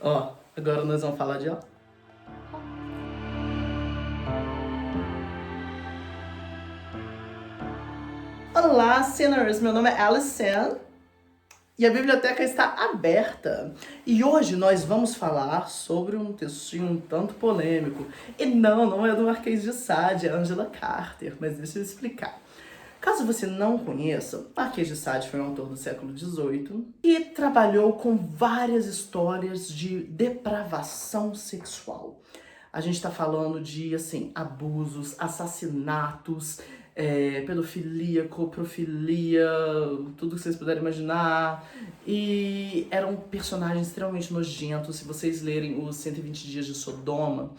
Ó, agora nós vamos falar de ó. Olá, sinners! Meu nome é Alison e a biblioteca está aberta. E hoje nós vamos falar sobre um textinho um tanto polêmico. E não é do Marquês de Sade, é Angela Carter, mas deixa eu explicar. Caso você não conheça, Marquês de Sade foi um autor do século XVIII e trabalhou com várias histórias de depravação sexual. A gente está falando de, assim, abusos, assassinatos, pedofilia, coprofilia, tudo que vocês puderem imaginar. E era um personagem extremamente nojento. Se vocês lerem os 120 Dias de Sodoma,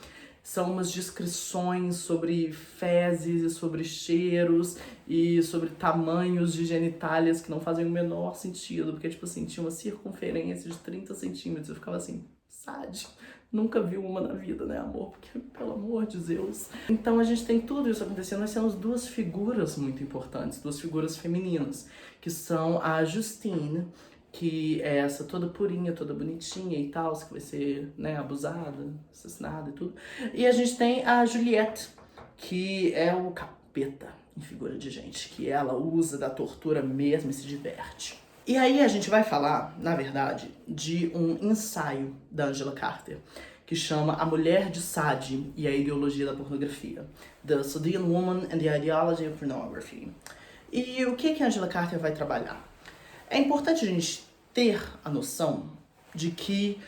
são umas descrições sobre fezes, sobre cheiros e sobre tamanhos de genitálias que não fazem o menor sentido, porque, tipo assim, tinha uma circunferência de 30 centímetros. Eu ficava assim, Sade, nunca viu uma na vida, né, amor? Porque, pelo amor de Deus. Então a gente tem tudo isso acontecendo. Nós temos duas figuras muito importantes, duas figuras femininas, que são a Justine, que é essa toda purinha, toda bonitinha e tal, que vai ser, né, abusada, assassinada e tudo. E a gente tem a Juliette, que é o capeta em figura de gente, que ela usa da tortura mesmo e se diverte. E aí a gente vai falar, na verdade, de um ensaio da Angela Carter, que chama A Mulher de Sade e a Ideologia da Pornografia, The Sadean Woman and the Ideology of Pornography. E o que a Angela Carter vai trabalhar? É importante a gente ter a noção de que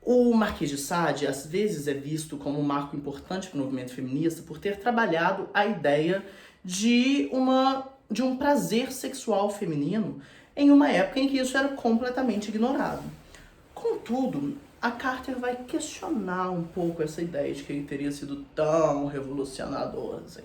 o Marquês de Sade, às vezes, é visto como um marco importante para o movimento feminista por ter trabalhado a ideia de um prazer sexual feminino em uma época em que isso era completamente ignorado. Contudo, a Carter vai questionar um pouco essa ideia de que ele teria sido tão revolucionador assim.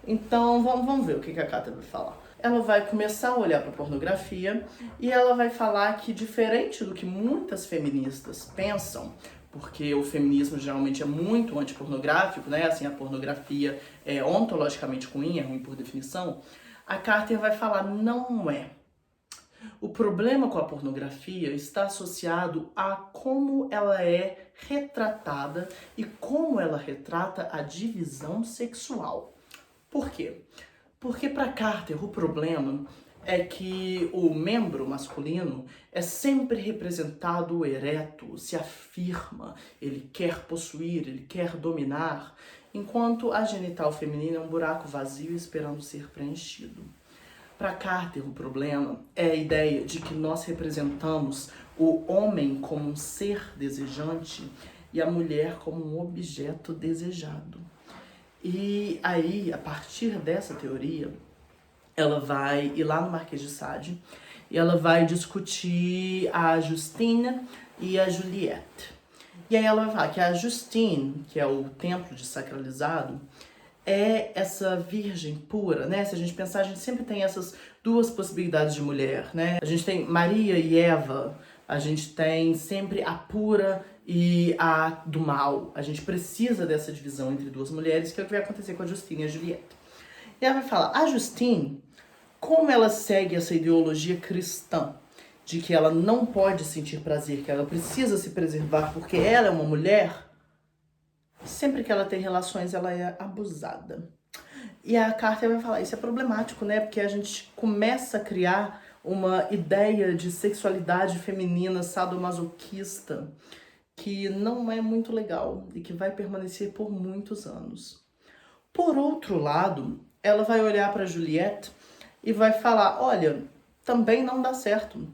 Então, vamos ver o que a Carter vai falar. Ela vai começar a olhar para a pornografia e ela vai falar que, diferente do que muitas feministas pensam, porque o feminismo geralmente é muito antipornográfico, né? Assim, a pornografia é ontologicamente ruim, é ruim por definição. A Carter vai falar, não é. O problema com a pornografia está associado a como ela é retratada e como ela retrata a divisão sexual. Por quê? Porque para Carter o problema é que o membro masculino é sempre representado ereto, se afirma, ele quer possuir, ele quer dominar, enquanto a genital feminina é um buraco vazio esperando ser preenchido. Para Carter, o problema é a ideia de que nós representamos o homem como um ser desejante e a mulher como um objeto desejado. E aí, a partir dessa teoria, ela vai ir lá no Marquês de Sade e ela vai discutir a Justine e a Juliette. E aí ela vai falar que a Justine, que é o templo desacralizado, é essa virgem pura, né? Se a gente pensar, a gente sempre tem essas duas possibilidades de mulher, né? A gente tem Maria e Eva, a gente tem sempre a pura e a do mal. A gente precisa dessa divisão entre duas mulheres, que é o que vai acontecer com a Justine e a Juliette. E ela vai falar, a Justine, como ela segue essa ideologia cristã, de que ela não pode sentir prazer, que ela precisa se preservar porque ela é uma mulher, sempre que ela tem relações, ela é abusada. E a Carter vai falar, isso é problemático, né? Porque a gente começa a criar uma ideia de sexualidade feminina sadomasoquista que não é muito legal e que vai permanecer por muitos anos. Por outro lado, ela vai olhar para Juliette e vai falar, olha, também não dá certo.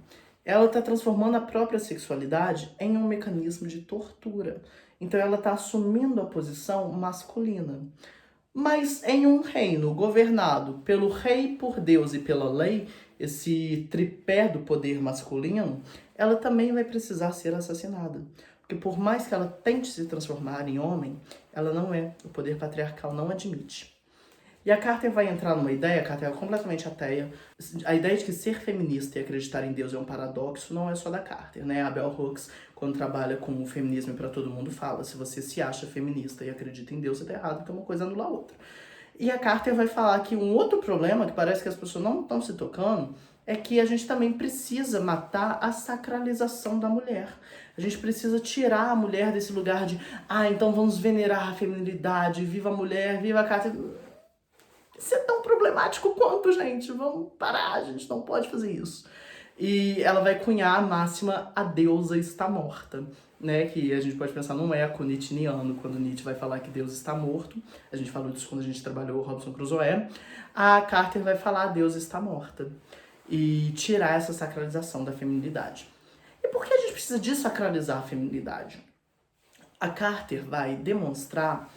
Ela está transformando a própria sexualidade em um mecanismo de tortura. Então ela está assumindo a posição masculina. Mas em um reino governado pelo rei, por Deus e pela lei, esse tripé do poder masculino, ela também vai precisar ser assassinada. Porque por mais que ela tente se transformar em homem, ela não é. O poder patriarcal não admite. E a Carter vai entrar numa ideia, a Carter é completamente ateia. A ideia de que ser feminista e acreditar em Deus é um paradoxo não é só da Carter, né? A Bell Hooks, quando trabalha com o feminismo para todo mundo, fala, se você se acha feminista e acredita em Deus, você tá errado, porque uma coisa anula a outra. E a Carter vai falar que um outro problema, que parece que as pessoas não estão se tocando, é que a gente também precisa matar a sacralização da mulher. A gente precisa tirar a mulher desse lugar de, então vamos venerar a feminilidade, viva a mulher, viva a Cátedra. Isso é tão problemático quanto, gente. Vamos parar, a gente não pode fazer isso. E ela vai cunhar a máxima "a deusa está morta", né? Que a gente pode pensar num eco nietzscheano, quando Nietzsche vai falar que Deus está morto. A gente falou disso quando a gente trabalhou o Robinson Crusoe. A Carter vai falar "a deusa está morta" e tirar essa sacralização da feminilidade. E por que a gente precisa desacralizar a feminilidade? A Carter vai demonstrar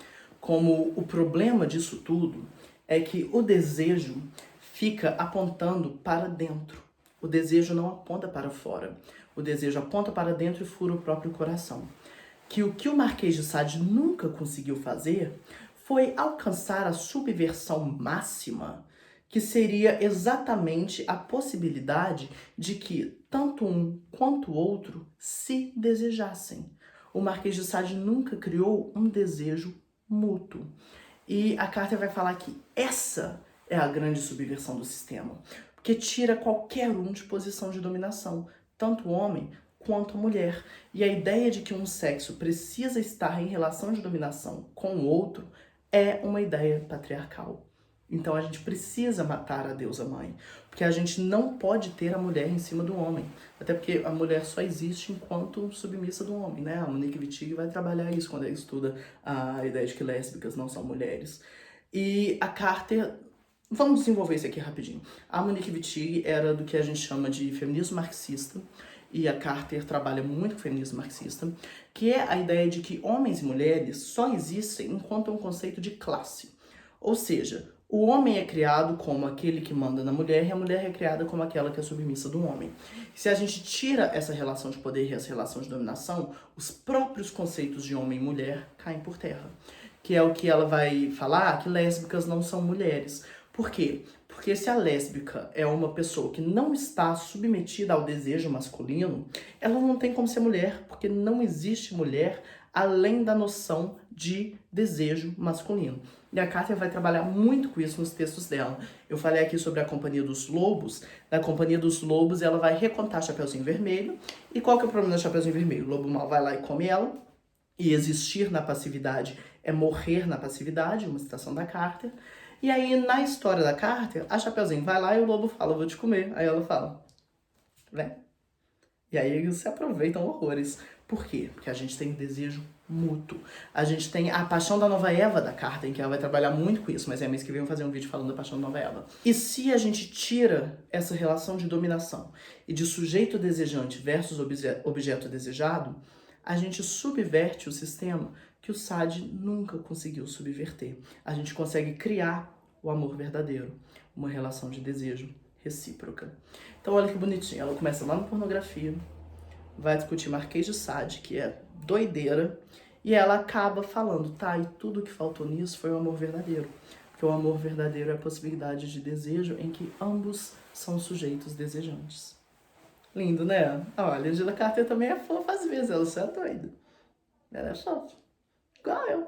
como o problema disso tudo é que o desejo fica apontando para dentro. O desejo não aponta para fora. O desejo aponta para dentro e fura o próprio coração. Que o Marquês de Sade nunca conseguiu fazer foi alcançar a subversão máxima, que seria exatamente a possibilidade de que tanto um quanto o outro se desejassem. O Marquês de Sade nunca criou um desejo mútuo. E a Carter vai falar que essa é a grande subversão do sistema, porque tira qualquer um de posição de dominação, tanto o homem quanto a mulher. E a ideia de que um sexo precisa estar em relação de dominação com o outro é uma ideia patriarcal. Então a gente precisa matar a deusa mãe, porque a gente não pode ter a mulher em cima do homem, até porque a mulher só existe enquanto submissa do homem, né? A Monique Wittig vai trabalhar isso quando ela estuda a ideia de que lésbicas não são mulheres. E a Carter, vamos desenvolver isso aqui rapidinho. A Monique Wittig era do que a gente chama de feminismo marxista, e a Carter trabalha muito com o feminismo marxista, que é a ideia de que homens e mulheres só existem enquanto é um conceito de classe. Ou seja, o homem é criado como aquele que manda na mulher e a mulher é criada como aquela que é submissa do homem. Se a gente tira essa relação de poder e essa relação de dominação, os próprios conceitos de homem e mulher caem por terra. Que é o que ela vai falar, que lésbicas não são mulheres. Por quê? Porque se a lésbica é uma pessoa que não está submetida ao desejo masculino, ela não tem como ser mulher, porque não existe mulher além da noção de desejo masculino. E a Carter vai trabalhar muito com isso nos textos dela. Eu falei aqui sobre a Companhia dos Lobos. Na Companhia dos Lobos, ela vai recontar Chapeuzinho Vermelho. E qual que é o problema da Chapeuzinho Vermelho? O lobo mau vai lá e come ela. E existir na passividade é morrer na passividade, uma citação da Carter. E aí, na história da Carter, a Chapeuzinho vai lá e o lobo fala, eu vou te comer. Aí ela fala, vem. E aí eles se aproveitam horrores. Por quê? Porque a gente tem desejo mútuo. A gente tem a paixão da nova Eva da Carter, em que ela vai trabalhar muito com isso, mas é mês que vem eu vou fazer um vídeo falando da paixão da nova Eva. E se a gente tira essa relação de dominação e de sujeito desejante versus objeto desejado, a gente subverte o sistema que o Sade nunca conseguiu subverter. A gente consegue criar o amor verdadeiro, uma relação de desejo recíproca. Então olha que bonitinho, ela começa lá no pornografia, vai discutir Marquês de Sade, que é doideira, e ela acaba falando, tá, e tudo que faltou nisso foi o amor verdadeiro. Porque o amor verdadeiro é a possibilidade de desejo em que ambos são sujeitos desejantes. Lindo, né? Olha, a Angela Carter também é fofa às vezes, ela só é doida. Ela é fofa. Igual eu.